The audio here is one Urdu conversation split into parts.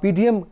PDM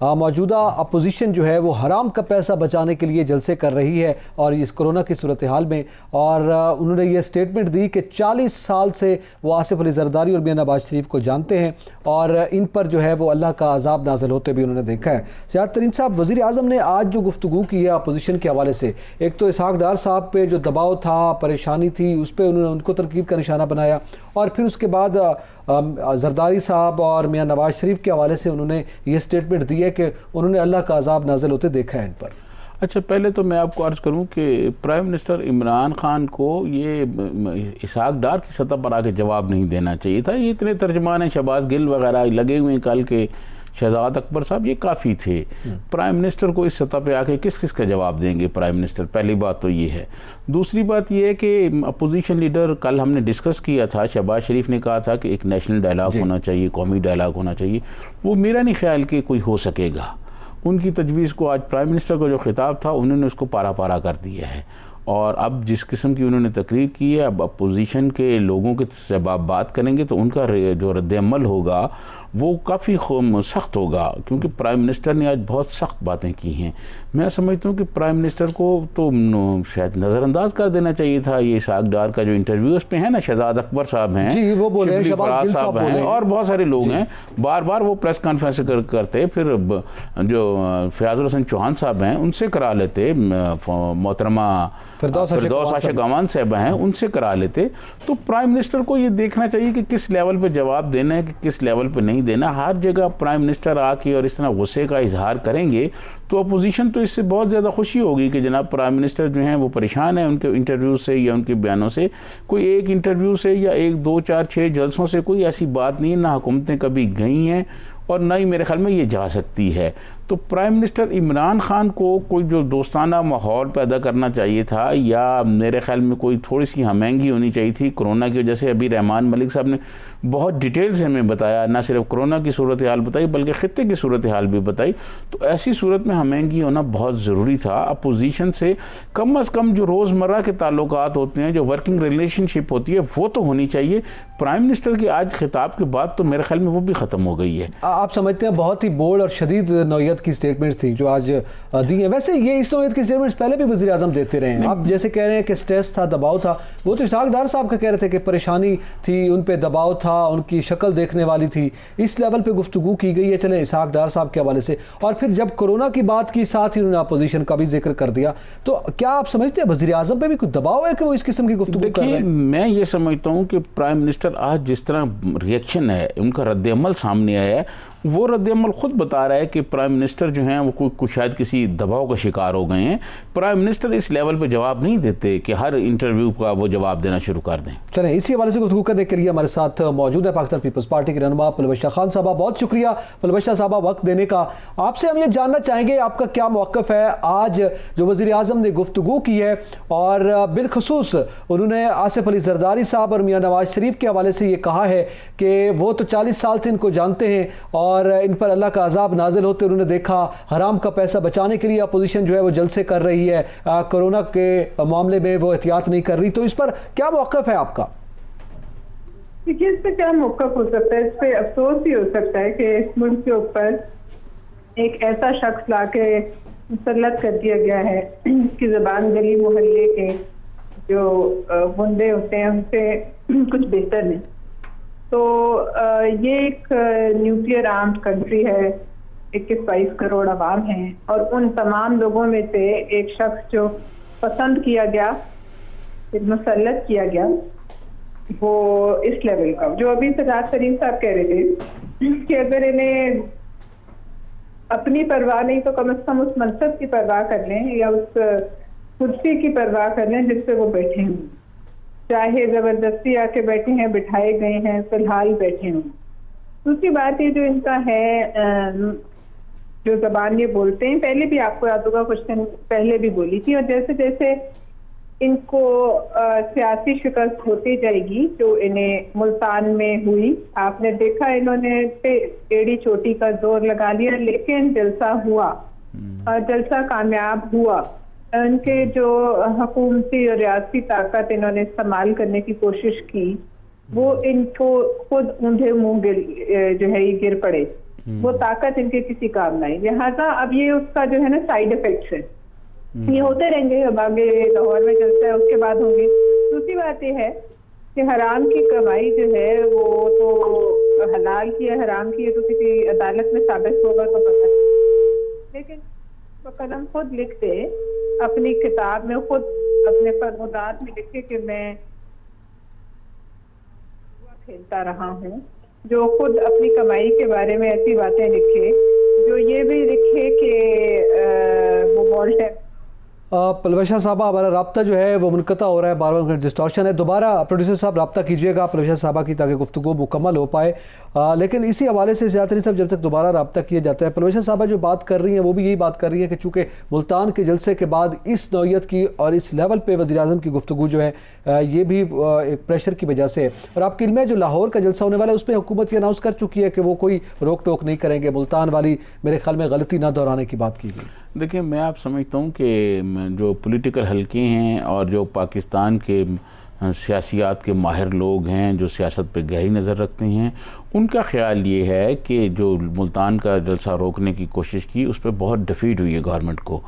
موجودہ اپوزیشن جو ہے وہ حرام کا پیسہ بچانے کے لیے جلسے کر رہی ہے اور اس کورونا کی صورتحال میں، اور انہوں نے یہ سٹیٹمنٹ دی کہ 40 سال سے وہ آصف علی زرداری اور میاں نواز شریف کو جانتے ہیں اور ان پر جو ہے وہ اللہ کا عذاب نازل ہوتے بھی انہوں نے دیکھا ہے۔ سیادت ترین صاحب، وزیر اعظم نے آج جو گفتگو کی ہے اپوزیشن کے حوالے سے، ایک تو اسحاق ڈار صاحب پہ جو دباؤ تھا، پریشانی تھی، اس پہ انہوں نے ان کو تنقید کا نشانہ بنایا، اور پھر اس کے بعد زرداری صاحب اور میاں نواز شریف کے حوالے سے انہوں نے یہ سٹیٹمنٹ دی ہے کہ انہوں نے اللہ کا عذاب نازل ہوتے دیکھا ہے ان پر۔ اچھا، پہلے تو میں آپ کو عرض کروں کہ پرائم منسٹر عمران خان کو یہ اسحاق ڈار کی سطح پر آ کے جواب نہیں دینا چاہیے تھا۔ یہ اتنے ترجمان ہیں، شہباز گل وغیرہ لگے ہوئے ہیں کل کے، شہزاد اکبر صاحب، یہ کافی تھے۔ پرائم منسٹر کو اس سطح پہ آ کے کس کا جواب دیں گے پرائم منسٹر؟ پہلی بات تو یہ ہے۔ دوسری بات یہ ہے کہ اپوزیشن لیڈر، کل ہم نے ڈسکس کیا تھا، شہباز شریف نے کہا تھا کہ ایک نیشنل ڈائلاگ ہونا چاہیے، قومی ڈائلاگ ہونا چاہیے، وہ میرا نہیں خیال کہ کوئی ہو سکے گا۔ ان کی تجویز کو آج پرائم منسٹر کا جو خطاب تھا انہوں نے اس کو پارا پارا کر دیا ہے، اور اب جس قسم کی انہوں نے تقریر کی ہے، اب اپوزیشن کے لوگوں کے سے بات کریں گے تو ان کا جو رد عمل ہوگا وہ کافی سخت ہوگا، کیونکہ پرائم منسٹر نے آج بہت سخت باتیں کی ہیں۔ میں سمجھتا ہوں کہ پرائم منسٹر کو تو شاید نظر انداز کر دینا چاہیے تھا۔ یہ اسحاق ڈار کا جو انٹرویو اس پہ ہے نا، شہزاد اکبر صاحب ہیں، جی وہ بولے ہیں، شبلی شہباز گل صاحب ہیں، اور بہت سارے لوگ ہیں، بار بار وہ پریس کانفرنس کرتے، پھر جو فیاض الحسن چوہان صاحب ہیں ان سے کرا لیتے، محترمہ فردوس عاشق امان صاحب ہیں ان سے کرا لیتے۔ تو پرائم منسٹر کو یہ دیکھنا چاہیے کہ کس لیول پہ جواب دینا ہے، کہ کس لیول پہ نہیں دینا۔ ہر جگہ پرائم منسٹر آ کے اور اس طرح غصے کا اظہار کریں گے تو اپوزیشن تو اس سے بہت زیادہ خوشی ہوگی کہ جناب پرائم منسٹر جو ہیں وہ پریشان ہیں ان کے انٹرویو سے یا ان کے بیانوں سے۔ کوئی ایک انٹرویو سے یا 1 2 4 6 جلسوں سے کوئی ایسی بات نہیں، نہ حکومتیں کبھی گئی ہیں اور نہ ہی میرے خیال میں یہ جا سکتی ہے۔ تو پرائم منسٹر عمران خان کو کوئی جو دوستانہ ماحول پیدا کرنا چاہیے تھا، یا میرے خیال میں کوئی تھوڑی سی ہمینگی ہونی چاہیے تھی کورونا کی وجہ سے۔ ابھی رحمان ملک صاحب نے بہت ڈیٹیل سے ہمیں بتایا، نہ صرف کورونا کی صورتحال بتائی بلکہ خطے کی صورتحال بھی بتائی۔ تو ایسی صورت میں ہمینگی ہونا بہت ضروری تھا۔ اپوزیشن سے کم از کم جو روزمرہ کے تعلقات ہوتے ہیں، جو ورکنگ ریلیشن شپ ہوتی ہے، وہ تو ہونی چاہیے۔ پرائم منسٹر کے آج خطاب کے بعد تو میرے خیال میں وہ بھی ختم ہو گئی ہے۔ آپ سمجھتے ہیں بہت ہی بولڈ اور شدید نوعیت کی سٹیٹمنٹس تھی جو آج دی ہیں؟ ویسے یہ اس نوعیت کی سٹیٹمنٹس پہلے بھی وزیر اعظم دیتے رہے ہیں۔ آپ جیسے کہہ رہے ہیں کہ سٹریس تھا، دباؤ تھا، وہ تو اسحاق ڈار صاحب کا کہہ رہے تھے کہ پریشانی تھی، ان پہ دباؤ تھا، ان کی شکل دیکھنے والی تھی، اس لیول پہ گفتگو کی گئی ہے۔ چلیں اسحاق ڈار صاحب کے حوالے سے، اور پھر جب کورونا کی بات کی ساتھ ہی انہوں نے اپوزیشن کا بھی ذکر کر دیا۔ تو کیا آپ سمجھتے ہیں وزیر اعظم پہ بھی کوئی دباؤ ہے کہ وہ اس قسم کی گفتگو کر رہے ہیں؟ میں یہ سمجھتا ہوں کہ پرائم منسٹر آج جس طرح ریئیکشن ہے، ان کا رد عمل سامنے آیا ہے، وہ رد عمل خود بتا رہا ہے کہ پرائم منسٹر جو ہیں وہ کوئی شاید کسی دباؤ کا شکار ہو گئے ہیں۔ پرائم منسٹر اس لیول پہ جواب نہیں دیتے کہ ہر انٹرویو کا وہ جواب دینا شروع کر دیں۔ چلیں، اسی حوالے سے گفتگو کرنے کے لیے ہمارے ساتھ موجود ہے پاکستان پیپلز پارٹی کے رہنما پلوشہ خان صاحبہ۔ بہت شکریہ پلوشہ صاحبہ وقت دینے کا۔ آپ سے ہم یہ جاننا چاہیں گے آپ کا کیا موقف ہے آج جو وزیر اعظم نے گفتگو کی ہے، اور بالخصوص انہوں نے آصف علی زرداری صاحب اور میاں نواز شریف کے حوالے سے یہ کہا ہے کہ وہ تو 40 سال سے ان کو جانتے ہیں اور ان پر اللہ کا عذاب نازل ہوتے انہوں نے دیکھا۔ حرام کا پیسہ بچانے کے لیے اپوزیشن جو ہے وہ جلسے کر رہی ہے، کورونا کے معاملے میں وہ احتیاط نہیں کر رہی۔ تو اس پر کیا موقف ہے آپ کا؟ دیکھیے، اس پہ کیا موقف ہو سکتا ہے؟ اس پہ افسوس بھی ہو سکتا ہے کہ اس ملک کے اوپر ایک ایسا شخص لا کے مسلط کر دیا گیا ہے اس کی زبان گلی محلے کے جو بندے ہوتے ہیں ان سے کچھ بہتر نہیں۔ تو یہ ایک نیوکلیئر آرمڈ کنٹری ہے، 21-22 کروڑ عوام ہیں، اور ان تمام لوگوں میں سے ایک شخص جو پسند کیا گیا، مسلط کیا گیا، وہ اس لیول کا، جو ابھی سجاد ترین صاحب کہہ رہے تھے کہ اگر انہیں اپنی پرواہ نہیں تو کم از کم اس منصب کی پرواہ کر لیں یا اس کرسی کی پرواہ کر لیں جس پہ وہ بیٹھے ہوں، چاہے زبردستی آ کے بیٹھے ہیں، بٹھائے گئے ہیں، فی الحال بیٹھے ہوں۔ دوسری بات یہ جو ان کا ہے، جو زبان یہ بولتے ہیں، پہلے بھی آپ کو یاد ہوگا کچھ دن پہلے بھی بولی تھی، اور جیسے جیسے ان کو سیاسی شکست ہوتی جائے گی جو انہیں ملتان میں ہوئی، آپ نے دیکھا انہوں نے ایڑی چوٹی کا زور لگا لیا، لیکن جلسہ ہوا اور جلسہ کامیاب ہوا۔ ان کے جو حکومتی اور ریاستی طاقت انہوں نے استعمال کرنے کی کوشش کی، وہ ان کو خود اونھے منہ جو ہے یہ گر پڑے۔ وہ طاقت ان کے کسی کام نہیں. لہٰذا اب یہ اس کا جو ہے نا سائیڈ افیکٹس ہے, یہ ہوتے رہیں گے. اب آگے لاہور میں چلتا ہے, اس کے بعد ہوں گے. دوسری بات یہ ہے کہ حرام کی کمائی جو ہے وہ تو حلال کی ہے, حرام کی ہے تو کسی عدالت میں ثابت ہوگا تو پتہ نہیں. لیکن قلم خود لکھتے اپنی کتاب میں, خود اپنے فرمودات میں لکھے کہ میں کھیلتا رہا ہوں, جو خود اپنی کمائی کے بارے میں ایسی باتیں لکھے, جو یہ بھی لکھے کہ وہ وولٹ ہے. پلوشہ صاحبہ, ہمارا رابطہ جو ہے وہ منقطع ہو رہا ہے, بار بار ڈسٹارشن ہے. دوبارہ پروڈیوسر صاحب رابطہ کیجیے گا پلوشہ صاحبہ کی تاکہ گفتگو مکمل ہو پائے. لیکن اسی حوالے سے زیادہ صاحب جب تک دوبارہ رابطہ کیا جاتا ہے, پلوشہ صاحبہ جو بات کر رہی ہیں وہ بھی یہی بات کر رہی ہیں کہ چونکہ ملتان کے جلسے کے بعد اس نوعیت کی اور اس لیول پہ وزیر اعظم کی گفتگو جو ہے یہ بھی ایک پریشر کی وجہ سے ہے. اور آپ کے علم ہے جو لاہور کا جلسہ ہونے والا ہے اس پہ حکومت یہ اناؤنس کر چکی ہے کہ وہ کوئی روک ٹوک نہیں کریں گے. ملتان والی میرے خیال میں غلطی نہ دہرانے کی بات کی گئی. دیکھیں, میں آپ سمجھتا ہوں کہ جو پولیٹیکل حلقے ہیں اور جو پاکستان کے سیاسیات کے ماہر لوگ ہیں, جو سیاست پہ گہری نظر رکھتے ہیں, ان کا خیال یہ ہے کہ جو ملتان کا جلسہ روکنے کی کوشش کی اس پہ بہت ڈیفیٹ ہوئی ہے گورنمنٹ کو,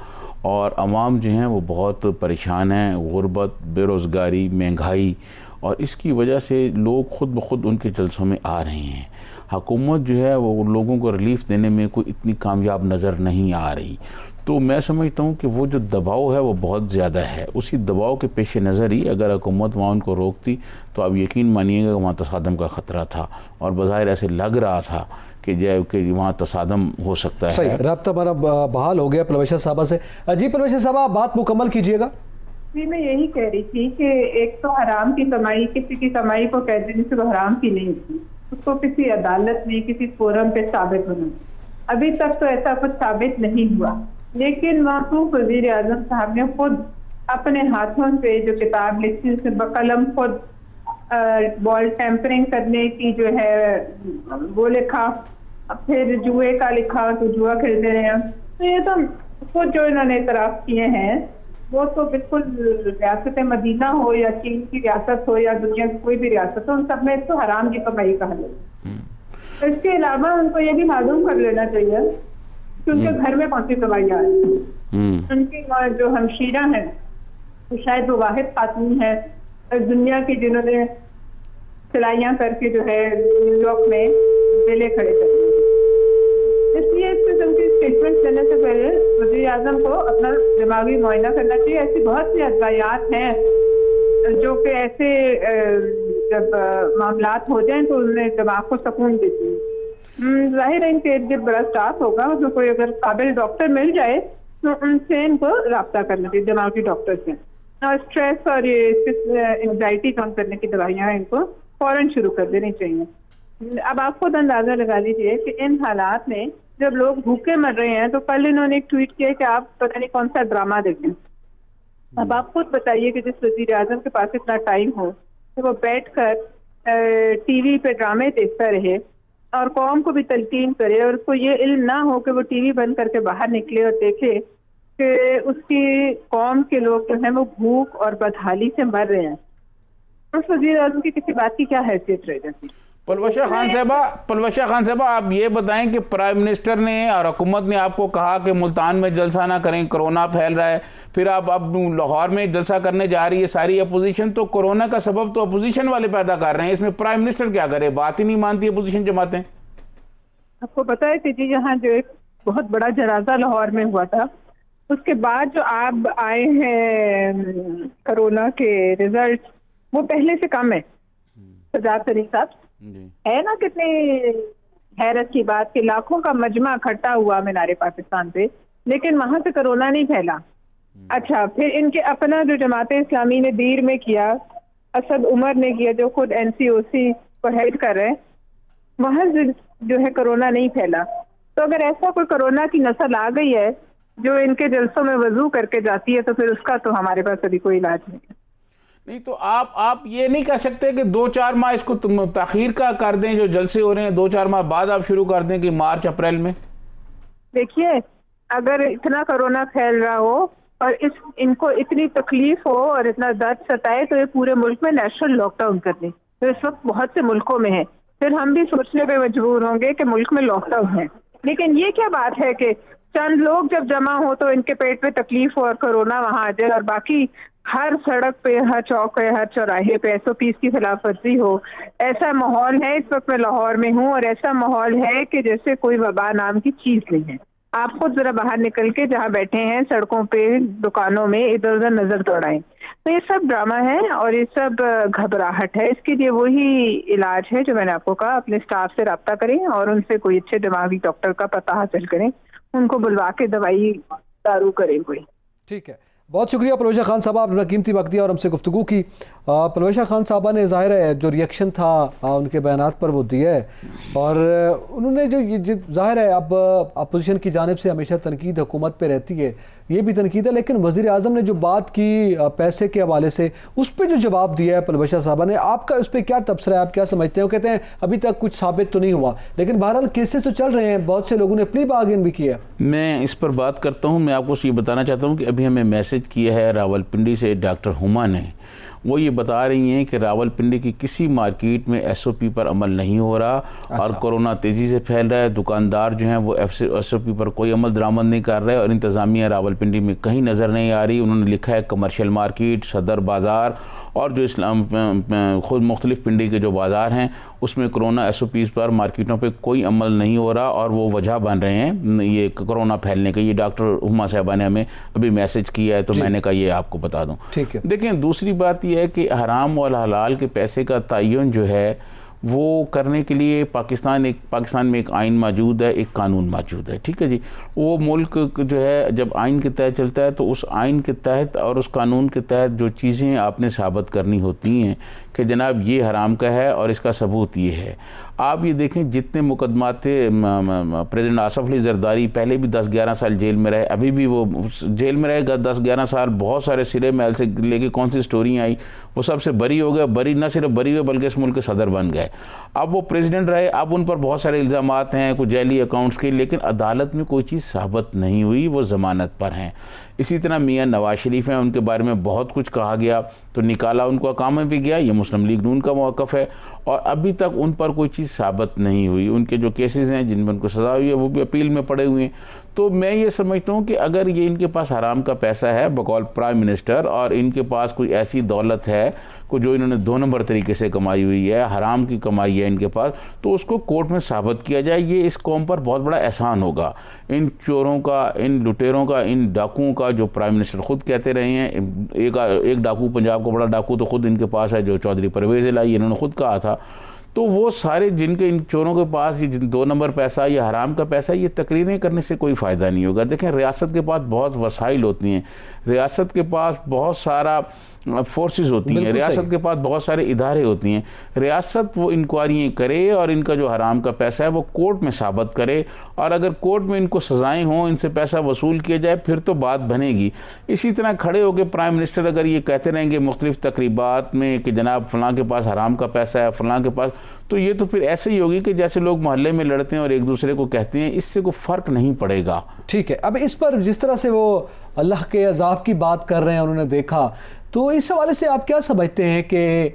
اور عوام جو ہیں وہ بہت پریشان ہیں. غربت, بے روزگاری, مہنگائی, اور اس کی وجہ سے لوگ خود بخود ان کے جلسوں میں آ رہے ہیں. حکومت جو ہے وہ لوگوں کو ریلیف دینے میں کوئی اتنی کامیاب نظر نہیں آ رہی. تو میں سمجھتا ہوں کہ وہ جو دباؤ ہے وہ بہت زیادہ ہے. اسی دباؤ کے پیش نظر ہی اگر حکومت وہاں ان کو روکتی تو آپ یقین مانیے گا کہ وہاں تصادم کا خطرہ تھا, اور بظاہر ایسے لگ رہا تھا کہ وہاں تصادم ہو سکتا ہے. صحیح, رابطہ ہمارا بحال ہو گیا پلوشہ صاحبہ سے. جی پلوشہ صاحبہ, بات مکمل کیجیے گا. جی میں یہی کہہ رہی تھی کہ ایک تو حرام کی کمائی, کسی کی کمائی کو کہہ دینے سے وہ حرام کی نہیں تھی, اس کو کسی عدالت میں کسی فورم پہ ثابت ہونا. ابھی تک تو ایسا کچھ ثابت نہیں ہوا, لیکن معصوم وزیر اعظم صاحب نے خود اپنے ہاتھوں سے جو کتاب لکھی اس میں بقلم خود بال ٹیمپرنگ کرنے کی جو ہے وہ لکھا, پھر جوئے کا لکھا تو جوا کھیلتے رہے. تو یہ تو خود جو انہوں نے اعتراف کیے ہیں وہ تو بالکل ریاست مدینہ ہو یا چین کی ریاست ہو یا دنیا کی کوئی بھی ریاست ہو, ان سب میں تو حرام کی کمائی کہا جائے. اس کے علاوہ ان کو یہ بھی معلوم کر لینا چاہیے کہ ان کے گھر میں کون سی کمائی آ رہی ہے. ان کی جو ہمشیرہ ہیں شاید وہ واحد خاتون ہے دنیا کی جنہوں نے سلائیاں کر کے جو ہے نیو یارک میں میلے کھڑے کر دیے. اس لیے اس قسم کی اسٹیٹمنٹ لینے سے پہلے وزیر اعظم کو اپنا دماغی معائنہ کرنا چاہیے. ایسی بہت سی ادویات ہیں جو کہ ایسے جب معاملات ہو جائیں تو انہیں دماغ کو سکون دیتی ہیں. ظاہر ہے ان کے ارد گرد بڑا اسٹاف ہوگا, تو کوئی اگر قابل ڈاکٹر مل جائے تو ان سے ان کو رابطہ کرنا چاہیے, دماغی ڈاکٹر سے. اور اسٹریس اور انگزائٹی کم کرنے کی دوائیاں ان کو فوراً شروع کر دینی چاہیے. اب آپ خود اندازہ لگا لیجیے کہ ان حالات میں جب لوگ بھوکے مر رہے ہیں, تو کل انہوں نے ایک ٹویٹ کیا کہ آپ پتہ نہیں کون سا ڈرامہ دیکھیں. اب آپ خود بتائیے کہ جس وزیر اعظم کے پاس اتنا ٹائم ہو کہ وہ بیٹھ کر ٹی وی پہ ڈرامے دیکھتا رہے اور قوم کو بھی تلقین کرے, اور اس کو یہ علم نہ ہو کہ وہ ٹی وی بند کر کے باہر نکلے اور دیکھے کہ اس کی قوم کے لوگ جو ہیں وہ بھوک اور بدحالی سے مر رہے ہیں, اس وزیر اعظم کی کسی بات کی کیا حیثیت رہ جاتی. پلوشہ خان صاحبہ, آپ یہ بتائیں کہ پرائم منسٹر نے اور حکومت نے آپ کو کہا کہ ملتان میں جلسہ نہ کریں, کرونا پھیل رہا ہے, پھر آپ اب لاہور میں جلسہ کرنے جا رہی ہے ساری اپوزیشن, تو کرونا کا سبب تو اپوزیشن والے پیدا کر رہے ہیں, اس میں پرائم منسٹر کیا کرے؟ بات ہی نہیں مانتی اپوزیشن جماعتیں. آپ کو پتا ہے کہ جی یہاں جو ایک بہت بڑا جنازہ لاہور میں ہوا تھا, اس کے بعد جو آپ آئے ہیں کرونا کے ریزلٹ وہ پہلے سے کم ہے. سجاد طریق صاحب ہے نا, کتنی حیرت کی بات کہ لاکھوں کا مجمع اکٹھا ہوا مینار پاکستان پہ, لیکن وہاں سے کرونا نہیں پھیلا. اچھا, پھر ان کے اپنا جو جماعت اسلامی نے دیر میں کیا, اسد عمر نے کیا جو خود NCOC کو ہیڈ کر رہے, وہاں جو ہے کرونا نہیں پھیلا. تو اگر ایسا کوئی کرونا کی نسل آ گئی ہے جو ان کے جلسوں میں وضو کر کے جاتی ہے, تو پھر اس کا تو ہمارے پاس ابھی کوئی علاج نہیں ہے. نہیں تو آپ یہ نہیں کہہ سکتے کہ 2-4 ماہ اس کو تاخیر کا کر دیں, جو جلسے ہو رہے ہیں 2-4 ماہ بعد آپ شروع کر دیں کہ مارچ اپریل میں. دیکھیے اگر اتنا کرونا پھیل رہا ہو اور ان کو اتنی تکلیف ہو اور اتنا درد ستائے تو یہ پورے ملک میں نیشنل لاک ڈاؤن کر دیں. تو اس وقت بہت سے ملکوں میں ہے, پھر ہم بھی سوچنے پہ مجبور ہوں گے کہ ملک میں لاک ڈاؤن ہے. لیکن یہ کیا بات ہے کہ چند لوگ جب جمع ہو تو ان کے پیٹ پہ تکلیف ہو اور کورونا وہاں آ جائے، اور باقی ہر سڑک پہ، ہر چوک پہ، ہر چوراہے پہ SOPs کی خلاف ورزی ہو. ایسا ماحول ہے، اس وقت میں لاہور میں ہوں، اور ایسا ماحول ہے کہ جیسے کوئی وبا نام کی چیز نہیں ہے. آپ خود ذرا باہر نکل کے جہاں بیٹھے ہیں سڑکوں پہ، دکانوں میں، ادھر ادھر نظر دوڑائیں. تو یہ سب ڈرامہ ہے اور یہ سب گھبراہٹ ہے. اس کے لیے وہی علاج ہے جو میں نے آپ کو کہا، اپنے اسٹاف سے رابطہ کریں اور ان سے کوئی اچھے دماغی ڈاکٹر کا پتہ حاصل کریں، ان کو بلوا کے دوائی دارو کریں کوئی. ٹھیک ہے، بہت شکریہ پرویشہ خان صاحبہ، آپ نے قیمتی وقت دیا اور ہم سے گفتگو کی. پرویشہ خان صاحبہ نے ظاہر ہے جو ریئیکشن تھا ان کے بیانات پر وہ دیا ہے، اور انہوں نے جو ظاہر ہے اب اپوزیشن کی جانب سے ہمیشہ تنقید حکومت پہ رہتی ہے، یہ بھی تنقید ہے، لیکن وزیر اعظم نے جو بات کی پیسے کے حوالے سے، اس پہ جو جواب دیا ہے پرویشہ صاحبہ نے، آپ کا اس پہ کیا تبصرہ ہے؟ آپ کیا سمجھتے ہیں؟ وہ کہتے ہیں ابھی تک کچھ ثابت تو نہیں ہوا، لیکن بہرحال کیسز تو چل رہے ہیں، بہت سے لوگوں نے پلی بارگین بھی کیا. میں اس پر بات کرتا ہوں. میں آپ کو یہ بتانا چاہتا ہوں کہ ابھی ہمیں میسج کیا ہے راولپنڈی سے ڈاکٹر ہما نے. وہ یہ بتا رہی ہیں کہ راولپنڈی کی کسی مارکیٹ میں SOP پر عمل نہیں ہو رہا اور کورونا تیزی سے پھیل رہا ہے. دکاندار جو ہیں وہ SOP پر کوئی عمل درآمد نہیں کر رہے، اور انتظامیہ راولپنڈی میں کہیں نظر نہیں آ رہی. انہوں نے لکھا ہے کمرشل مارکیٹ، صدر بازار اور جو اسلام خود مختلف پنڈی کے جو بازار ہیں اس میں کرونا SOPs پر مارکیٹوں پہ کوئی عمل نہیں ہو رہا، اور وہ وجہ بن رہے ہیں یہ کرونا پھیلنے کے. یہ ڈاکٹر ہما صاحبہ نے ہمیں ابھی میسج کیا ہے، تو میں نے کہا یہ آپ کو بتا دوں. دیکھیں، دوسری بات یہ ہے کہ حرام اور حلال کے پیسے کا تعین جو ہے وہ کرنے کے لیے پاکستان میں ایک آئین موجود ہے، ایک قانون موجود ہے. ٹھیک ہے جی. وہ ملک جو ہے جب آئین کے تحت چلتا ہے تو اس آئین کے تحت اور اس قانون کے تحت جو چیزیں آپ نے ثابت کرنی ہوتی ہیں کہ جناب یہ حرام کا ہے اور اس کا ثبوت یہ ہے. آپ یہ دیکھیں جتنے مقدمات تھے، پریزیڈنٹ آصف علی زرداری پہلے بھی 10-11 سال جیل میں رہے، ابھی بھی وہ جیل میں رہے گا 10-11 سال. بہت سارے سرے محل سے لے کے کون سی سٹوریاں آئی، وہ سب سے بری ہو گئے. بری نہ صرف بری ہوئے بلکہ اس ملک کے صدر بن گئے. اب وہ پریزیڈنٹ رہے، اب ان پر بہت سارے الزامات ہیں کچھ جعلی اکاؤنٹس کے، لیکن عدالت میں کوئی چیز ثابت نہیں ہوئی، وہ ضمانت پر ہیں. اسی طرح میاں نواز شریف ہیں، ان کے بارے میں بہت کچھ کہا گیا تو نکالا ان کو اقامہ بھی گیا. یہ مسلم لیگ نون کا موقف ہے، اور ابھی تک ان پر کوئی چیز ثابت نہیں ہوئی. ان کے جو کیسز ہیں جن میں ان کو سزا ہوئی ہے وہ بھی اپیل میں پڑے ہوئے ہیں. تو میں یہ سمجھتا ہوں کہ اگر یہ ان کے پاس حرام کا پیسہ ہے بقول پرائم منسٹر، اور ان کے پاس کوئی ایسی دولت ہے جو انہوں نے 2 نمبر طریقے سے کمائی ہوئی ہے، حرام کی کمائی ہے ان کے پاس، تو اس کو کورٹ میں ثابت کیا جائے. یہ اس قوم پر بہت بڑا احسان ہوگا. ان چوروں کا، ان لٹیروں کا، ان ڈاکوؤں کا، جو پرائم منسٹر خود کہتے رہے ہیں، ایک ڈاکو پنجاب کو بڑا ڈاکو تو خود ان کے پاس ہے جو چودھری پرویز الہی، انہوں نے خود کہا تھا. تو وہ سارے جن کے ان چوروں کے پاس یہ 2 نمبر پیسہ، یہ حرام کا پیسہ، یہ تقریریں کرنے سے کوئی فائدہ نہیں ہوگا. دیکھیں، ریاست کے پاس بہت وسائل ہوتی ہیں، ریاست کے پاس بہت سارا فورسز ہوتی ہیں، ریاست کے پاس بہت سارے ادارے ہوتی ہیں. ریاست وہ انکوائریاں کرے اور ان کا جو حرام کا پیسہ ہے وہ کورٹ میں ثابت کرے، اور اگر کورٹ میں ان کو سزائیں ہوں، ان سے پیسہ وصول کیا جائے، پھر تو بات بنے گی. اسی طرح کھڑے ہو کے پرائم منسٹر اگر یہ کہتے رہیں گے مختلف تقریبات میں کہ جناب فلاں کے پاس حرام کا پیسہ ہے، فلاں کے پاس، تو یہ تو پھر ایسے ہی ہوگی کہ جیسے لوگ محلے میں لڑتے ہیں اور ایک دوسرے کو کہتے ہیں. اس سے کوئی فرق نہیں پڑے گا. ٹھیک ہے. اب اس پر جس طرح سے وہ اللہ کے عذاب کی بات کر رہے ہیں، انہوں نے دیکھا، تو اس حوالے سے آپ کیا سمجھتے ہیں کہ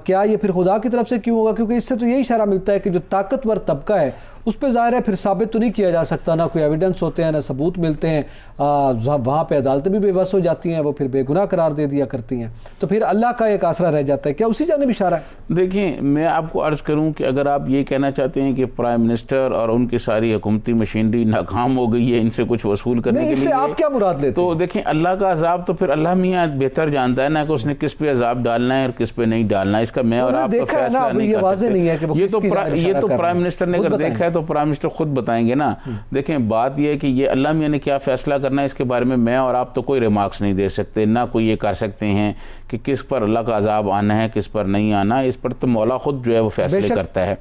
کیا یہ پھر خدا کی طرف سے کیوں ہوگا؟ کیونکہ اس سے تو یہی اشارہ ملتا ہے کہ جو طاقتور طبقہ ہے اس پہ ظاہر ہے پھر ثابت تو نہیں کیا جا سکتا، نہ کوئی ایویڈنس ہوتے ہیں، نہ ثبوت ملتے ہیں، وہاں پہ عدالتیں بھی بے بس ہو جاتی ہیں، وہ پھر بے گناہ قرار دے دیا کرتی ہیں، تو پھر اللہ کا ایک آسرا رہ جاتا ہے. کیا اسی جانب اشارہ ہے؟ دیکھیں، میں آپ کو عرض کروں کہ اگر آپ یہ کہنا چاہتے ہیں کہ پرائم منسٹر اور ان کی ساری حکومتی مشینری ناکام ہو گئی ہے ان سے کچھ وصول کرنے کے لیے، اس سے آپ کیا مراد لیتے ہیں؟ تو دیکھیں، اللہ کا عذاب تو پھر اللہ میاں بہتر جانتا ہے نا کہ اس نے کس پہ عذاب ڈالنا ہے اور کس پہ نہیں ڈالنا ہے. اس کا میں اور آپ تو فیصلہ نہیں کر سکتے. یہ تو پرائم منسٹر نے اگر دیکھا ہے تو پرائم منسٹر خود بتائیں گے نا. دیکھیں، بات یہ ہے کہ یہ اللہ میاں نے کیا فیصلہ کرنا ہے اس کے بارے میں میں اور آپ تو کوئی ریمارکس نہیں دے سکتے، نہ کوئی یہ کر سکتے ہیں کہ کس پر اللہ کا عذاب آنا ہے کس پر نہیں آنا. اس پر تو مولا خود جو ہے وہ فیصلے کرتا ہے.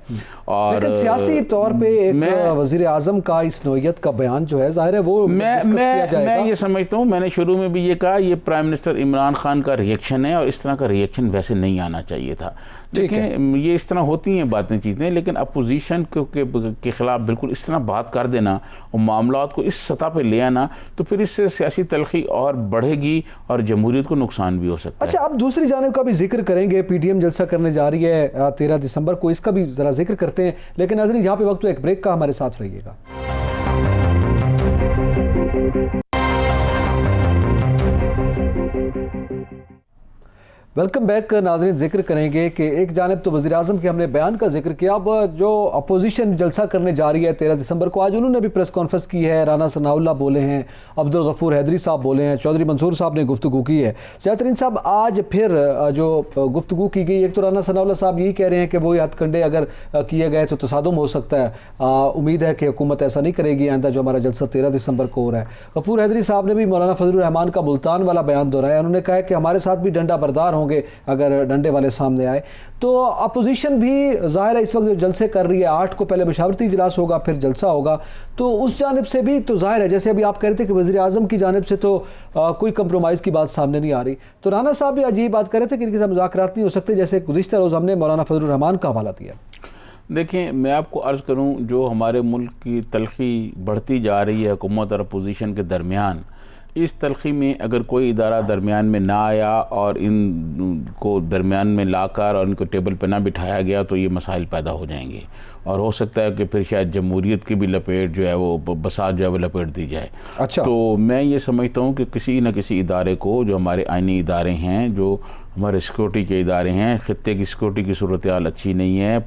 اور لیکن سیاسی طور پہ ایک وزیر اعظم کا اس نوعیت کا بیان جو ہے ظاہر ہے وہ میں یہ سمجھتا ہوں، میں نے شروع میں بھی یہ کہا، یہ پرائم منسٹر عمران خان کا ریئیکشن ہے اور اس طرح کا ریئیکشن ویسے نہیں آنا چاہیے تھا. دیکھیں یہ اس طرح ہوتی ہیں باتیں چیزیں، لیکن اپوزیشن کے خلاف بالکل اس طرح بات کر دینا اور معاملات کو اس سطح پہ لے آنا تو پھر اس سے سیاسی تلخی اور بڑھے گی اور جمہوریت کو نقصان بھی ہو سکتا ہے۔ اچھا، اب دوسری جانب کا بھی ذکر کریں گے، پی ڈی ایم جلسہ کرنے جا رہی ہے 13 دسمبر کو، اس کا بھی ذرا ذکر کرتے ہیں، لیکن ناظرین یہاں پہ وقت تو ایک بریک کا، ہمارے ساتھ رہیے گا۔ ویلکم بیک ناظرین، ذکر کریں گے کہ ایک جانب تو وزیراعظم کے ہم نے بیان کا ذکر کیا، اب جو اپوزیشن جلسہ کرنے جا رہی ہے 13 دسمبر کو، آج انہوں نے بھی پریس کانفرنس کی ہے، رانا ثناء اللہ بولے ہیں، عبدالغفور حیدری صاحب بولے ہیں، چودھری منصور صاحب نے گفتگو کی ہے۔ سیاحت ترین صاحب، آج پھر جو گفتگو کی گئی، ایک تو رانا ثناء اللہ صاحب یہی کہہ رہے ہیں کہ وہ ہتھ کنڈے اگر کیے گئے تو تصادم ہو سکتا ہے، امید ہے کہ حکومت ایسا نہیں کرے گی آئندہ جو ہمارا جلسہ 13 دسمبر کو ہو رہا ہے۔ غفور حیدری صاحب نے بھی مولانا فضل الرحمان کا ملتان والا بیان دہرایا، انہوں نے کہا کہ ہمارے ساتھ بھی ڈنڈا بردار ہوں گے اگر ڈنڈے والے سامنے آئے۔ تو اپوزیشن بھی ظاہر ہے اس وقت جو جلسے کر رہی ہے، 8 کو پہلے مشاورتی اجلاس ہوگا، پھر جلسہ ہوگا، تو اس جانب سے بھی تو ظاہر ہے، جیسے ابھی آپ کہہ رہے تھے کہ وزیر اعظم کی جانب سے تو کوئی کمپرومائز کی بات سامنے نہیں آ رہی، تو رانا صاحب بھی آج یہی بات کر رہے تھے کہ ان کے ساتھ مذاکرات نہیں ہو سکتے، جیسے گزشتہ روز ہم نے مولانا فضل الرحمان کا حوالہ دیا۔ دیکھیں، میں آپ کو عرض کروں، جو ہمارے ملک کی تلخی بڑھتی جا رہی ہے حکومت اور اپوزیشن کے درمیان، اس تلخی میں اگر کوئی ادارہ درمیان میں نہ آیا اور ان کو درمیان میں لا کر اور ان کو ٹیبل پہ نہ بٹھایا گیا تو یہ مسائل پیدا ہو جائیں گے، اور ہو سکتا ہے کہ پھر شاید جمہوریت کی بھی لپیٹ جو ہے وہ بساط جو ہے وہ لپیٹ دی جائے۔ اچھا، تو میں یہ سمجھتا ہوں کہ کسی نہ کسی ادارے کو، جو ہمارے آئینی ادارے ہیں، جو ہمارے سیکورٹی کے ادارے ہیں، خطے کی سیکورٹی کی صورتحال اچھی نہیں ہے،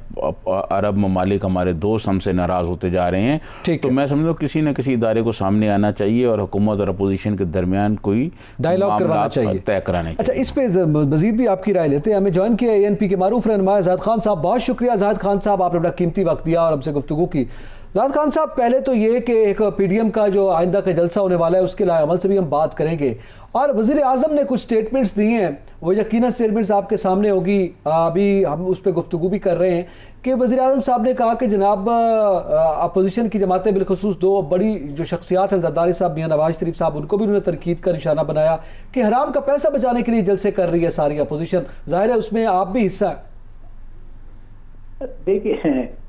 عرب ممالک ہمارے دوست ہم سے ناراض ہوتے جا رہے ہیں، تو میں سمجھتا ہوں کسی نہ کسی ادارے کو سامنے آنا چاہیے اور حکومت اور اپوزیشن کے درمیان کوئی ڈائیلاگ کروانا چاہیے، طے کرانا چاہیے۔ اچھا، اس پہ مزید بھی آپ کی رائے لیتے ہیں۔ ہمیں جوائن کیا اے این پی کے معروف رہنما زاہد خان صاحب، بہت شکریہ زاہد خان صاحب، آپ نے بڑا قیمتی وقت دیا اور ہم سے گفتگو کی۔ زاہد خان صاحب، پہلے تو یہ کہ ایک پی ڈی ایم کا جو آئندہ کا جلسہ ہونے والا ہے اس کے لائے عمل سے بھی ہم بات کریں گے، اور وزیر اعظم نے کچھ سٹیٹمنٹس دی ہیں، وہ یقیناً سٹیٹمنٹس آپ کے سامنے ہوگی، ابھی ہم اس پہ گفتگو بھی کر رہے ہیں کہ وزیر اعظم صاحب نے کہا کہ جناب اپوزیشن کی جماعتیں بالخصوص دو بڑی جو شخصیات ہیں، زرداری صاحب، میاں نواز شریف صاحب، ان کو بھی انہوں نے تنقید کا نشانہ بنایا کہ حرام کا پیسہ بچانے کے لیے جلسے کر رہی ہے ساری اپوزیشن، ظاہر ہے اس میں آپ بھی حصہ ہے۔ دیکھیے،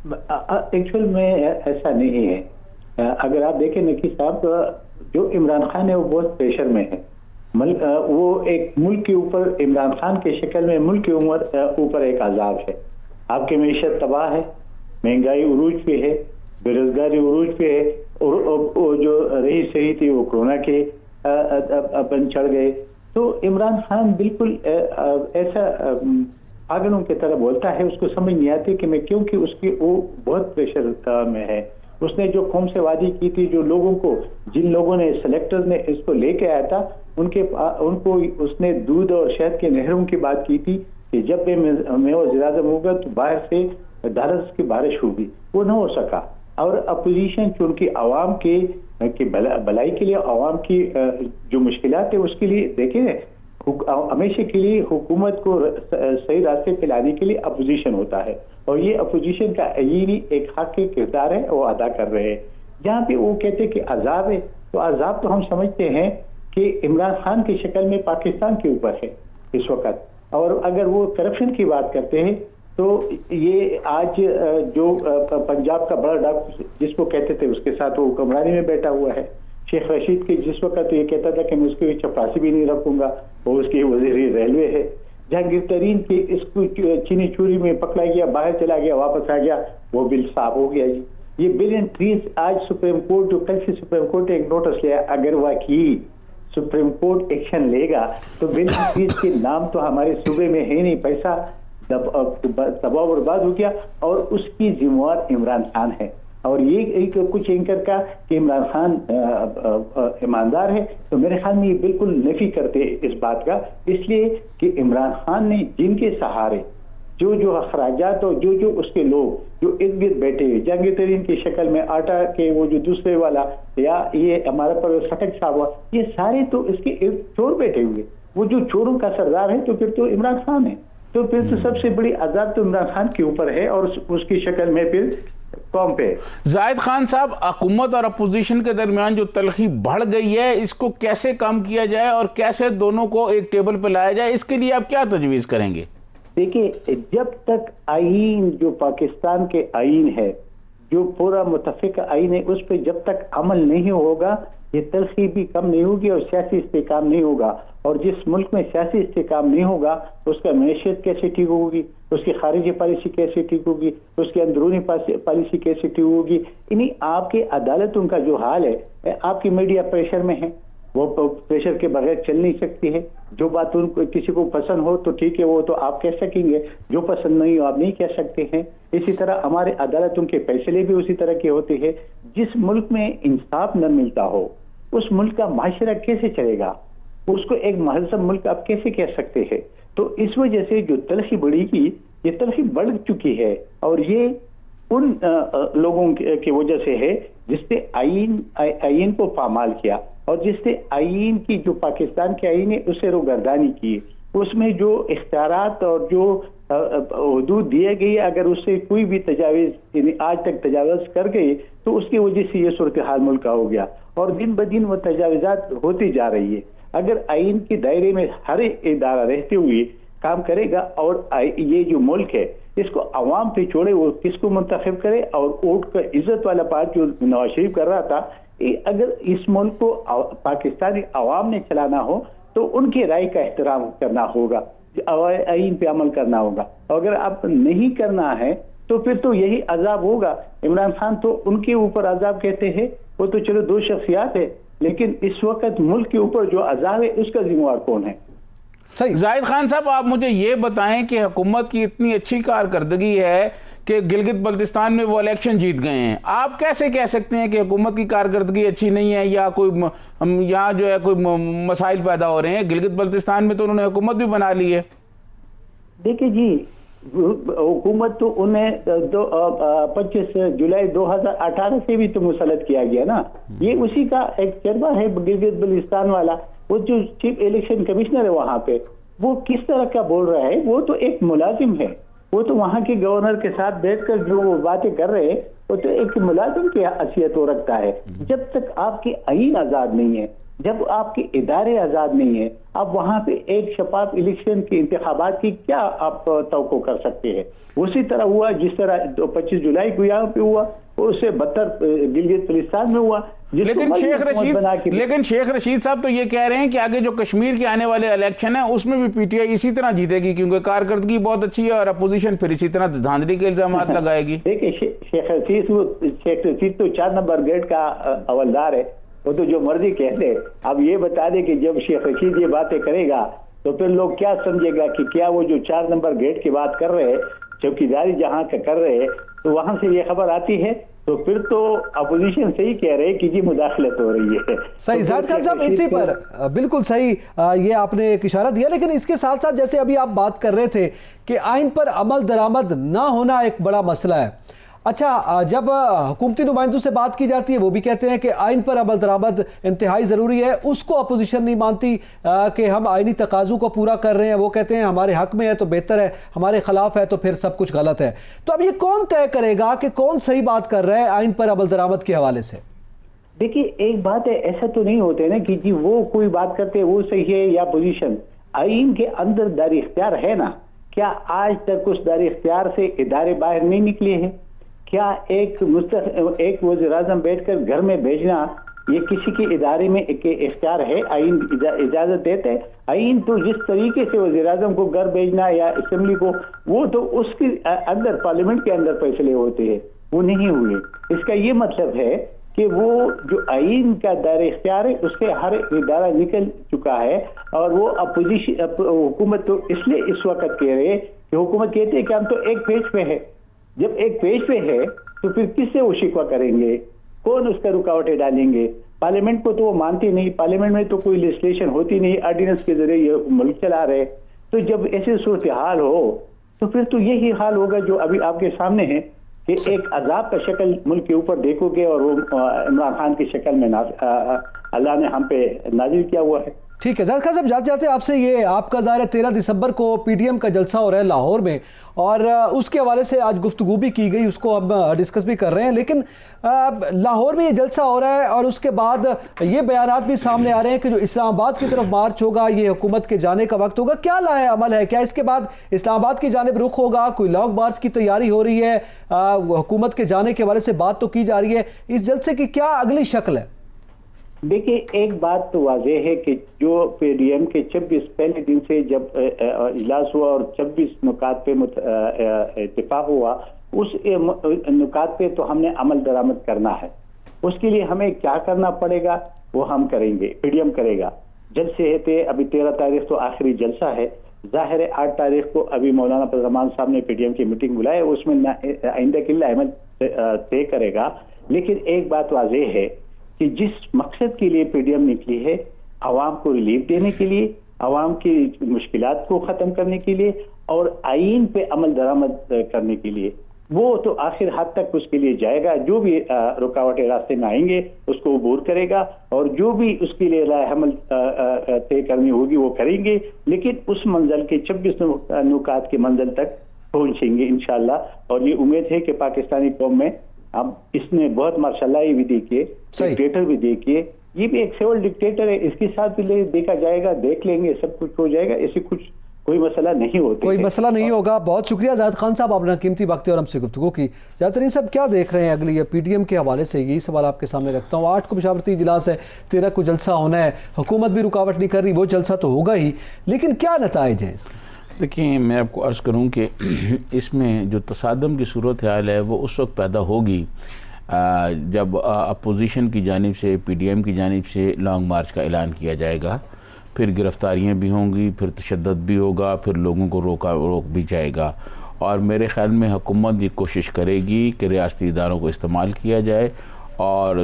ایکچوئل میں ایسا نہیں ہے۔ اگر آپ دیکھیں نقی صاحب، جو عمران خان ہے وہ بہت پریشر میں ہے، وہ ایک ملک کے اوپر، عمران خان کے شکل میں ملک کے اوپر ایک عذاب ہے۔ آپ کی معیشت تباہ ہے، مہنگائی عروج پہ ہے، بے روزگاری عروج پہ ہے، اور جو رہی سہی تھی وہ کورونا کے بن چڑھ گئے۔ تو عمران خان بالکل ایسا پاگلوں کی طرح بولتا ہے، اس کو سمجھ نہیں آتی کہ میں، کیونکہ اس کی وہ بہت پریشر میں ہے۔ اس نے جو قوم سے وعدے کی تھی، جو لوگوں کو، جن لوگوں نے، سلیکٹر نے اس کو لے کے آیا تھا، ان کو اس نے دودھ اور شہد کے نہروں کی بات کی تھی کہ جب میں وزیر اعظم ہوگا تو باہر سے دھارس کی بارش ہوگی، وہ نہ ہو سکا۔ اور اپوزیشن چونکہ عوام کی بھلائی کے لیے، عوام کی جو مشکلات ہیں اس کے لیے، دیکھیں ہمیشہ کے لیے حکومت کو صحیح راستے پہ لانے کے لیے اپوزیشن ہوتا ہے، اور یہ اپوزیشن کا یہی ایک حق کے کردار ہے، وہ ادا کر رہے ہیں۔ جہاں پہ وہ کہتے کہ عذاب ہے، تو عذاب تو ہم سمجھتے ہیں کہ عمران خان کی شکل میں پاکستان کے اوپر ہے اس وقت۔ اور اگر وہ کرپشن کی بات کرتے ہیں تو یہ آج جو پنجاب کا بڑا ڈاکٹر جس کو کہتے تھے، اس کے ساتھ وہ حکمرانی میں بیٹھا ہوا ہے۔ شیخ رشید کے جس وقت یہ کہتا تھا کہ میں اس کی چپراسی بھی نہیں رکھوں گا، وہ اس کی وزیر ریلوے ہے۔ جہانگیر ترین کی اس کو چینی چوری میں پکڑا گیا، باہر چلا گیا، واپس آ گیا، وہ بل صاف ہو گیا جی۔ یہ بل اینڈ ٹریز، آج سپریم کورٹ، جو کل سے سپریم کورٹ نے ایک نوٹس لیا، اگر واقعی سپریم کورٹ ایکشن لے گا تو بل اینڈ ٹریز کے نام تو ہمارے صوبے میں ہے نہیں، پیسہ تباہ برباد ہو گیا، اور اس کی ذمہ دار عمران خان ہے۔ اور یہ ایک کچھ اینکر کا کہ عمران خان ایماندار ہے، تو میرے خیال میں یہ بالکل نفی کرتے اس بات کا، اس لیے کہ عمران خان نے جن کے سہارے جو اخراجات اور جو اس کے لوگ جو ارد گرد بیٹھے ہوئے، جہانگیر ترین کی شکل میں آٹا کے وہ جو دوسرے والا، یا یہ ہمارا پرویز خٹک صاحب ہوا، یہ سارے تو اس کے چور بیٹھے ہوئے، وہ جو چوروں کا سردار ہے تو پھر تو عمران خان ہے، تو پھر تو سب سے بڑی عذاب تو عمران خان کے اوپر ہے، اور اس کی شکل میں پھر قوم پہ۔ زاہد خان صاحب، حکومت اور اپوزیشن کے درمیان جو تلخی بڑھ گئی ہے، اس کو کیسے کم کیا جائے اور کیسے دونوں کو ایک ٹیبل پہ لایا جائے، اس کے لیے آپ کیا تجویز کریں گے؟ دیکھیے جب تک آئین جو پاکستان کے آئین ہے، جو پورا متفق آئین ہے، اس پہ جب تک عمل نہیں ہوگا یہ تلخی بھی کم نہیں ہوگی اور سیاسی استحکام نہیں ہوگا. اور جس ملک میں سیاسی استحکام نہیں ہوگا اس کا معیشت کیسے ٹھیک ہوگی، اس کی خارجی پالیسی کیسے ٹھیک ہوگی، اس کی اندرونی پالیسی کیسے ٹھیک ہوگی. یعنی آپ کی عدالتوں کا جو حال ہے، آپ کی میڈیا پریشر میں ہے، وہ پریشر کے بغیر چل نہیں سکتی ہے. جو بات ان کو کسی کو پسند ہو تو ٹھیک ہے، وہ تو آپ کہہ سکیں گے، جو پسند نہیں ہو آپ نہیں کہہ سکتے ہیں. اسی طرح ہمارے عدالتوں کے فیصلے بھی اسی طرح کے ہوتے ہیں. جس ملک میں انصاف نہ ملتا ہو اس ملک کا معاشرہ کیسے چلے گا، اس کو ایک مہذب ملک آپ کیسے کہہ سکتے ہیں. تو اس وجہ سے جو تلخی بڑھے گی، یہ تلخی بڑھ چکی ہے اور یہ ان لوگوں کی وجہ سے ہے جس نے آئین کو پامال کیا اور جس نے آئین کی جو پاکستان کے آئین ہے اسے روگردانی کی. اس میں جو اختیارات اور جو حدود دیے گئی، اگر اس سے کوئی بھی تجاوز یعنی آج تک تجاوز کر گئے تو اس کی وجہ سے یہ صورتحال ملک کا ہو گیا اور دن بدن وہ تجاوزات ہوتی جا رہی ہے. اگر آئین کے دائرے میں ہر ادارہ رہتے ہوئے کام کرے گا اور یہ جو ملک ہے اس کو عوام پہ چھوڑے، وہ کس کو منتخب کرے. اور ووٹ کا عزت والا پارٹ جو نواز شریف کر رہا تھا، اگر اس ملک کو پاکستانی عوام نے چلانا ہو تو ان کی رائے کا احترام کرنا ہوگا، آئین پہ عمل کرنا ہوگا. اگر آپ نہیں کرنا ہے تو پھر تو یہی عذاب ہوگا. عمران خان تو ان کے اوپر عذاب کہتے ہیں، وہ تو چلو دو شخصیات ہے، لیکن اس وقت ملک کے اوپر جو عذاب ہے اس کا ذمہ دار کون ہے؟ زاہد خان صاحب، آپ مجھے یہ بتائیں کہ حکومت کی اتنی اچھی کارکردگی ہے کہ گلگت بلتستان میں وہ الیکشن جیت گئے ہیں، آپ کیسے کہہ سکتے ہیں کہ حکومت کی کارکردگی اچھی نہیں ہے یا کوئی یہاں جو ہے کوئی مسائل پیدا ہو رہے ہیں؟ گلگت بلتستان میں تو انہوں نے حکومت بھی بنا لی ہے. دیکھیں جی، حکومت تو انہیں 25 جولائی 2018 سے بھی تو مسلط کیا گیا نا. یہ اسی کا ایک چربہ ہے گلگت بلتستان والا. وہ جو چیف الیکشن کمشنر ہے وہاں پہ، وہ کس طرح کا بول رہا ہے؟ وہ تو ایک ملازم ہے، وہ تو وہاں کے گورنر کے ساتھ بیٹھ کر جو وہ باتیں کر رہے ہیں وہ تو ایک ملازم کی حیثیت وہ رکھتا ہے. جب تک آپ کی آئین آزاد نہیں ہے، جب آپ کے ادارے آزاد نہیں ہیں، آپ وہاں پہ ایک شفاف الیکشن کے انتخابات کی کیا آپ توقع کر سکتے ہیں؟ اسی طرح ہوا جس طرح 25 جولائی کو یہاں پہ ہوا، اس سے بدتر گلگت بلتستان میں ہوا. لیکن شیخ رشید صاحب تو یہ کہہ رہے ہیں کہ آگے جو کشمیر کے آنے والے الیکشن ہیں اس میں بھی پی ٹی آئی اسی طرح جیتے گی کیونکہ کارکردگی بہت اچھی ہے اور اپوزیشن پھر اسی طرح دھاندلی کے الزامات لگائے گی. دیکھیں شیخ رشید تو 4 نمبر گیٹ کا حوالدار ہے، وہ تو جو مرضی کہتے. اب یہ بتا دیں کہ جب شیخ رشید یہ باتیں کرے گا تو پھر لوگ کیا سمجھے گا کہ کیا وہ جو 4 نمبر گیٹ کی بات کر رہے ہیں، چوکیداری جہاں کا کر رہے ہیں، تو وہاں سے یہ خبر آتی ہے تو پھر تو اپوزیشن سے ہی کہہ رہے کہ جی مداخلت ہو رہی ہے. صحیح زاہد خان صاحب، اسی پر بالکل صحیح یہ آپ نے ایک اشارہ دیا. لیکن اس کے ساتھ ساتھ جیسے ابھی آپ بات کر رہے تھے کہ آئین پر عمل درآمد نہ ہونا ایک بڑا مسئلہ ہے. اچھا، جب حکومتی نمائندوں سے بات کی جاتی ہے وہ بھی کہتے ہیں کہ آئین پر عمل درآمد انتہائی ضروری ہے. اس کو اپوزیشن نہیں مانتی کہ ہم آئینی تقاضوں کو پورا کر رہے ہیں. وہ کہتے ہیں ہمارے حق میں ہے تو بہتر ہے، ہمارے خلاف ہے تو پھر سب کچھ غلط ہے. تو اب یہ کون طے کرے گا کہ کون صحیح بات کر رہا ہے آئین پر عمل درآمد کے حوالے سے؟ دیکھیے ایک بات ہے، ایسا تو نہیں ہوتے نا کہ جی وہ کوئی بات کرتے وہ صحیح ہے یا اپوزیشن. آئین کے اندر دار اختیار ہے نا. کیا آج تک اس دار اختیار سے ادارے باہر نہیں نکلے ہیں؟ کیا ایک وزیر اعظم بیٹھ کر گھر میں بھیجنا یہ کسی کے ادارے میں ایک اختیار ہے؟ آئین اجازت دیتے ہیں. آئین تو جس طریقے سے وزیر اعظم کو گھر بھیجنا یا اسمبلی کو، وہ تو اس کے اندر پارلیمنٹ کے اندر فیصلے ہوتے ہیں، وہ نہیں ہوئے. اس کا یہ مطلب ہے کہ وہ جو آئین کا دائرہ اختیار ہے اس سے ہر ادارہ نکل چکا ہے. اور وہ اپوزیشن حکومت تو اس لیے اس وقت کہہ رہے کہ حکومت کہتے ہیں کہ ہم تو ایک پیج پہ ہے. جب ایک پیج پہ ہے تو پھر کس سے وہ شکوہ کریں گے؟ کون اس کا رکاوٹیں ڈالیں گے؟ پارلیمنٹ کو تو وہ مانتی نہیں، پارلیمنٹ میں تو کوئی لیجسلیشن ہوتی نہیں، آرڈیننس کے ذریعے یہ ملک چلا رہے. تو جب ایسی صورتحال ہو تو پھر تو یہی حال ہوگا جو ابھی آپ کے سامنے ہے کہ ایک عذاب کا شکل ملک کے اوپر دیکھو گے اور وہ عمران خان کی شکل میں اللہ نے ہم پہ نازل کیا ہوا ہے. ٹھیک ہے زاہد خان صاحب، جاتے جاتے آپ سے یہ، آپ کا ظاہر ہے 13 دسمبر کو پی ڈی ایم کا جلسہ ہو رہا ہے لاہور میں، اور اس کے حوالے سے آج گفتگو بھی کی گئی، اس کو ہم ڈسکس بھی کر رہے ہیں، لیکن لاہور میں یہ جلسہ ہو رہا ہے اور اس کے بعد یہ بیانات بھی سامنے آ رہے ہیں کہ جو اسلام آباد کی طرف مارچ ہوگا یہ حکومت کے جانے کا وقت ہوگا، کیا لائحہ عمل ہے؟ کیا اس کے بعد اسلام آباد کی جانب رخ ہوگا؟ کوئی لانگ مارچ کی تیاری ہو رہی ہے؟ حکومت کے جانے کے حوالے سے بات تو کی جا رہی ہے، اس جلسے کی کیا اگلی شکل ہے؟ دیکھیے ایک بات تو واضح ہے کہ جو پی ڈی ایم کے 26 پہلے دن سے جب اجلاس ہوا اور 26 نکات پہ اتفاق ہوا، اس نکات پہ تو ہم نے عمل درآمد کرنا ہے. اس کے لیے ہمیں کیا کرنا پڑے گا وہ ہم کریں گے، پی ڈی ایم کرے گا. جلسے تھے ابھی 13 تاریخ تو آخری جلسہ ہے، ظاہر ہے 8 تاریخ کو ابھی مولانا فضل الرحمان صاحب نے پی ڈی ایم کی میٹنگ بلائے، اس میں آئندہ کے لیے عمل طے کرے گا. لیکن ایک بات واضح ہے کہ جس مقصد کے لیے پی ڈی ایم نکلی ہے، عوام کو ریلیف دینے کے لیے، عوام کی مشکلات کو ختم کرنے کے لیے اور آئین پہ عمل درآمد کرنے کے لیے، وہ تو آخر حد تک اس کے لیے جائے گا. جو بھی رکاوٹیں راستے میں آئیں گے اس کو عبور کرے گا، اور جو بھی اس کے لیے رائے عمل طے کرنی ہوگی وہ کریں گے. لیکن اس منزل کے 26 نکات کے منزل تک پہنچیں گے انشاءاللہ. اور یہ امید ہے کہ پاکستانی قوم میں اب اس نے بہت ماشاءاللہ بھی دیکھیے، ڈکٹیٹر بھی دیکھیے، یہ بھی ایک سیول ڈکٹیٹر ہے، اس کے ساتھ بھی دیکھا جائے گا، دیکھ لیں گے، سب کچھ ہو جائے گا. ایسے کچھ کوئی مسئلہ نہیں ہوتا، کوئی مسئلہ نہیں ہوگا. بہت شکریہ زاہد خان صاحب، آپ نے قیمتی وقت اور ہم سے گفتگو کی. زاہد ترین صاحب کیا دیکھ رہے ہیں اگلی یہ پی ڈی ایم کے حوالے سے؟ یہی سوال آپ کے سامنے رکھتا ہوں. 8 کو مشاورتی اجلاس ہے، 13 کو جلسہ ہونا ہے، حکومت بھی رکاوٹ نہیں کر رہی، وہ جلسہ تو ہوگا ہی، لیکن کیا نتائج ہیں اس کے؟ دیکھیں میں آپ کو عرض کروں کہ اس میں جو تصادم کی صورتحال ہے وہ اس وقت پیدا ہوگی جب اپوزیشن کی جانب سے، پی ڈی ایم کی جانب سے لانگ مارچ کا اعلان کیا جائے گا، پھر گرفتاریاں بھی ہوں گی، پھر تشدد بھی ہوگا، پھر لوگوں کو روک بھی جائے گا. اور میرے خیال میں حکومت یہ کوشش کرے گی کہ ریاستی اداروں کو استعمال کیا جائے اور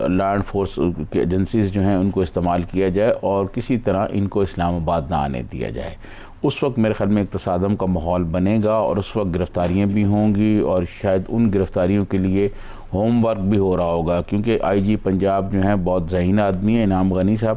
لا اینڈ فورس کی ایجنسیز جو ہیں ان کو استعمال کیا جائے اور کسی طرح ان کو اسلام آباد نہ آنے دیا جائے. اس وقت میرے خیال میں ایک تصادم کا ماحول بنے گا اور اس وقت گرفتاریاں بھی ہوں گی، اور شاید ان گرفتاریوں کے لیے ہوم ورک بھی ہو رہا ہوگا، کیونکہ آئی جی پنجاب جو ہیں بہت ذہین آدمی ہیں انعام غنی صاحب،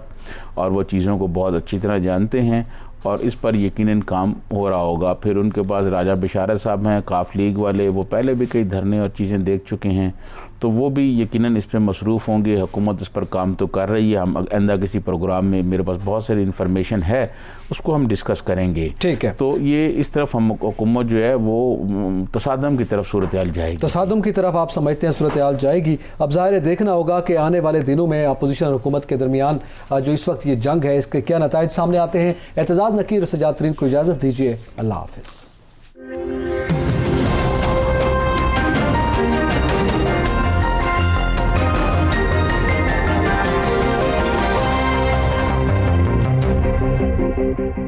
اور وہ چیزوں کو بہت اچھی طرح جانتے ہیں اور اس پر یقیناً کام ہو رہا ہوگا. پھر ان کے پاس راجہ بشارت صاحب ہیں کاف لیگ والے، وہ پہلے بھی کئی دھرنے اور چیزیں دیکھ چکے ہیں، تو وہ بھی یقیناً اس پہ مصروف ہوں گے. حکومت اس پر کام تو کر رہی ہے، ہم آئندہ کسی پروگرام میں میرے پاس بہت ساری انفارمیشن ہے، اس کو ہم ڈسکس کریں گے. ٹھیک ہے، تو یہ اس طرف ہم حکومت جو ہے وہ تصادم کی طرف صورتحال جائے گی. تصادم کی طرف آپ سمجھتے ہیں صورتحال جائے گی. اب ظاہر ہے دیکھنا ہوگا کہ آنے والے دنوں میں اپوزیشن اور حکومت کے درمیان جو اس وقت یہ جنگ ہے اس کے کیا نتائج سامنے آتے ہیں. اعتزاز نقیر اور سجاد ترین کو اجازت دیجیے، اللہ حافظ.